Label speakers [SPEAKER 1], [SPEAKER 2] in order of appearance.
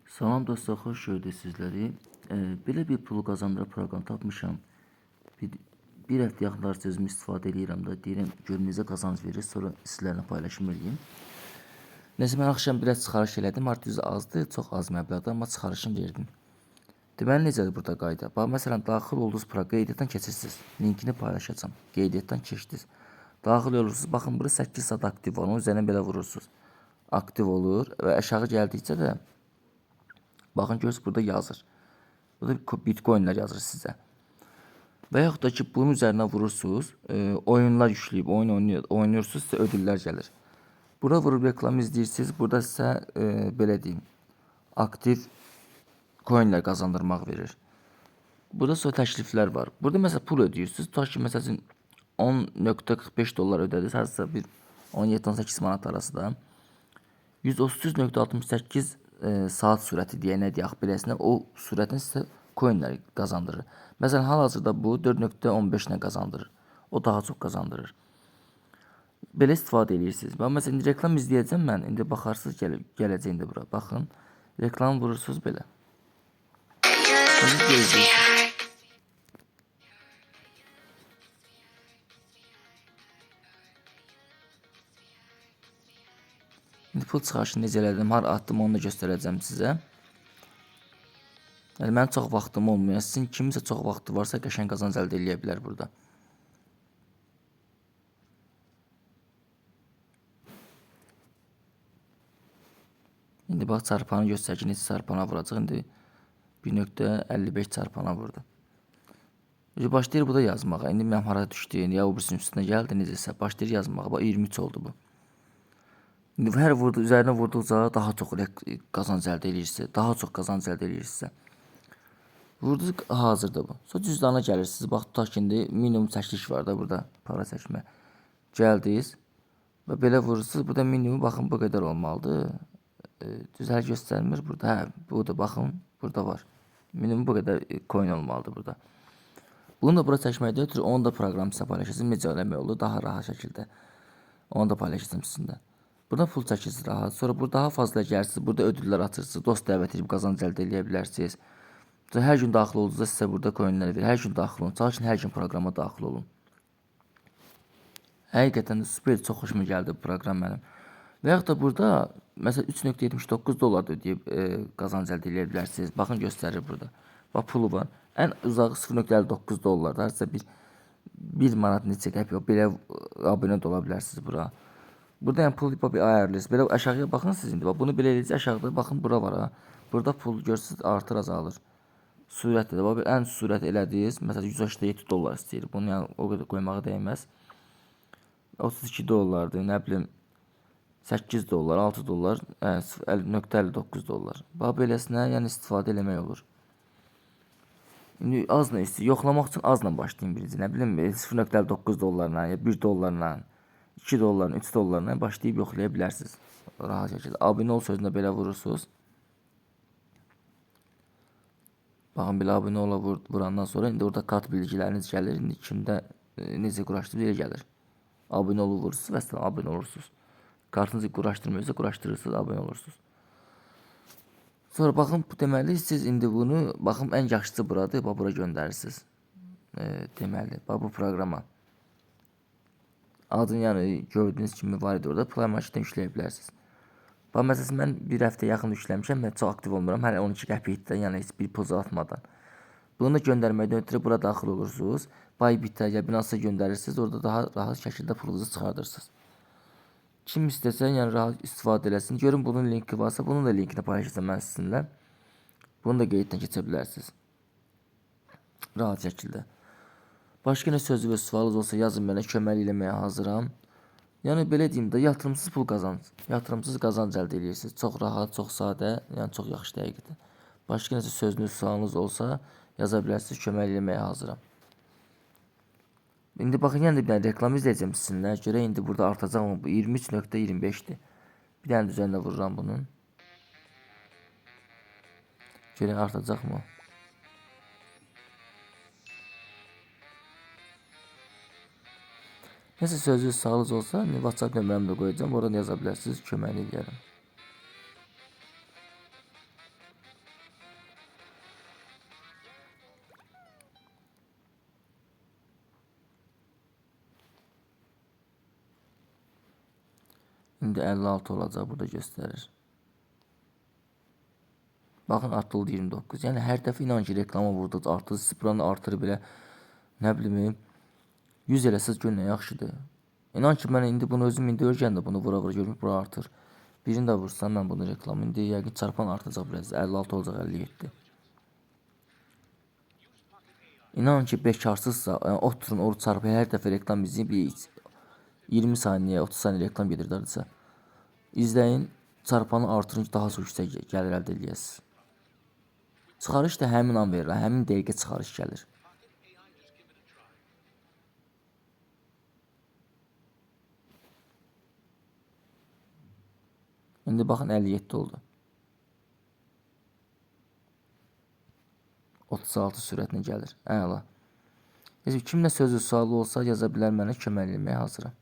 [SPEAKER 1] Salam dostlar, xoş gördük sizləri. Belə bir pul qazandıran proqram tapmışam. Bir həftə yaxınlar sözümü istifadə edirəm də, deyirəm görün necə qazanc verir, sonra sizlərlə paylaşım edeyim. Nəsə mən axşam biraz çıxarış elədim, artıq yüzü azdı, çox az məbləğdə, amma çıxarışım verdim. Deməli necədir burada qayda? Bax, məsələn, daxil olduğunuz qeydiyyatdan keçirsiniz. Linkini paylaşacağım. Qeydiyyatdan keçdiniz. Daxil olursunuz. Baxın, burada 8 saat aktiv var. Onun üzərinə belə vurursunuz. Aktiv olur və aşağı gəldikcə də baxın görürsünüz burada yazır. Burada bitcoinlər yazır sizə. Və yaxud da ki bunun üzərinə vurursunuz, oyunlar yükləyib oynuyorsunuz, sizə ödüllər gəlir. Burada vurub reklam izləyirsiniz, burada sizə belə deyim, aktiv coinlər qazandırmaq verir. Burada sonra təkliflər var. Burada məsələn pul ödəyirsiniz. Tutaq ki məsələn 10.45 dollar ödədiniz, hardasa bir 17-18 manat arası da 133.68 saat sürəti deyə nə deyək beləsinə, o sürətin sizə coinlər qazandırır. Məsələn, hal-hazırda bu 4.15 ilə qazandırır. O daha çox qazandırır. Belə istifadə edirsiniz. Bax, məsələn, reklam izləyəcəm mən. İndi baxarsınız, gələcək indi bura. Baxın, reklam vurursunuz belə. İndi pul çıxarışını necə elədim, har atdım, onu da göstərəcəm sizə. Yəni, mənim çox vaxtım olmuyor. Sizin kimisə çox vaxtı varsa, qəşəng qazanc əldə edə bilər burada. İndi bax, çarpanı göstər ki, necə çarpana vuracaq. İndi 1.55 çarpana vurdu. Başlayır burada yazmağa. İndi mənim hara düşdü, ya o birisinin üstünə gəldi, necəsə. Başlayır yazmağa. Bax, 23 oldu bu. İndi hər üzərinə vurduqca daha çox qazanc əldə edirsiniz. Daha çox qazanc əldə edirsiniz. Vurduq hazırda bu. Sonra cüzdana gəlirsiniz. Bax, tutaq ki, indi minimum çəkiliş var da burada. Para çəkmə. Gəldiniz. Və belə vurursunuz. Burada minimum baxın bu qədər olmalıdır. Düzəl göstərmir burada. Hə, bu da baxın. Burada var. Minimum bu qədər coin olmalıdır burada. Bunu da bura çəkməkdə ötürü onu da proqram sizə paylaşacağım. Necə eləmək olur daha rahat şəkildə. Onu da paylaşacağım sizinlə. Burada pul çəkirsiniz rahat. Sonra burada daha fazla gəlirsiniz. Burada ödüllər atırsınız. Dost dəvət edib qazanc əldə edə bilərsiniz. Hər gün daxil olduğunuzda sizə burada coinlər verir. Hər gün daxil olun. Çalışın hər gün proqrama daxil olun. Həqiqətən də super, çox xoşuma gəldi bu proqram mənim. Və yaxud da burada məsələn 3.79 dollar da ödəyib qazanc əldə edə bilərsiniz. Baxın göstərir burada. Bax pulu var. Ən uzağı 0.59 dollardır. Hardasa 1 manat neçə qəpik belə abunə ola bilərsiniz bura. Burada yəni pul bir ayarlayırsınız. Belə aşağıya baxın siz indi. Bax bunu belə eləyəcək aşağıda baxın bura var ha. Burada pul görürsüz artır azalır. Sürətdə də bax ən sürət elədiniz. Məsələn 187 dollar istəyir. Bunu yəni o qədər qoymağa dəyməz. 32 dollardır, nə bilim 8 dollar, 6 dollar, 0.59 dollar. Bax beləsinə yəni istifadə eləmək olur. İndi azla istəyir. Yoxlamaq üçün azla başlayın birinci. Nə bilim 0.9 dollarla, ya 1 dollarla, 2 dollarla, 3 dollarla başlayıb yoxlaya bilərsiniz. Rahat şəkildə. Abunə ol sözünə belə vurursunuz. Baxın belə abunə ola vurandan sonra indi orada kart bilgiləriniz gəlir. İndi kimdə necə quraşdırır gəlir. Abunə ol vurursunuz və sizə abunə olursunuz. Kartınızı quraşdırmıyorsa quraşdırırsınız, abunə olursunuz. Sonra baxın deməli siz indi bunu baxın ən yaxşısı buradır. Bax bura göndərirsiniz. Deməli bax bu proqrama. Adını yəni gördüyünüz kimi var idi orada. Play Marketdən yükləyə bilərsiniz. Bax məsələn mən bir həftə yaxın yükləmişəm. Mən çox aktiv olmuram. Hələ 12 qəpikdən, yəni heç bir pul atmadan. Bunu göndərməkdən ötürü bura daxil olursunuz. Bybitə ya Binance göndərirsiniz. Orada daha rahat şəkildə pulunuzu çıxardırsınız. Kim istəsə, yəni rahat istifadə eləsin. Görün bunun linki varsa, bunun da linkini paylaşacağım mən sizinlə. Bunu da qeyddən keçə bilərsiniz. Rahat şəkildə. Başqa nə sözü və sualınız olsa yazın mənə, kömək eləməyə hazıram. Yəni belə deyim də, yatırımsız pul qazanc. Yatırımsız qazanc əldə edirsiniz. Çox rahat, çox sadə, yəni çox yaxşı dəqiqdir. Başqa nəsə sözünüz, sualınız olsa yaza bilərsiniz, kömək eləməyə hazıram. İndi baxın, yəni bir dənə reklam izləyəcəm sizinlə. Görə indi burada artacaq mı? Bu 23.25'dir. Bir dənə üzərində vururam bunun. Görə artacaq mı? Nəsə sözünüz, sualınız olsa WhatsApp nömrəmi də qoyacağım. Oradan yaza bilərsiniz, köməyini eləyərəm. İndi 56 olacaq, burada göstərir. Baxın, artıldı 29. Yəni hər dəfə inan ki, reklama vurduqca artır, sıfırını artır belə, nə bilim, 100 eləsəz gör nə yaxşıdır. İnan ki, mən indi bunu özüm indi öyrəndə bunu vura-vura görmüş, bura artır. Birini də vursam mən bunu reklam, indi yəqin çarpan artacaq biraz, 56 olacaq 57. İnanın ki, bekarsızsa, yəni, oturun, oruç çarpı hər dəfə reklam izləyin, bir 20 saniyə, 30 saniyə reklam gedir dərsə. İzləyin, çarpanı artırın ki, daha çox yüksək gəlir əldə edəsiniz. Çıxarış da həmin an verir, həmin dəqiqə çıxarış gəlir. İndi baxın 57 oldu. 36 sürətlə gəlir. Əla. Kimdə sözü sualı olsa yaza bilər, mənə kömək etməyə hazıram.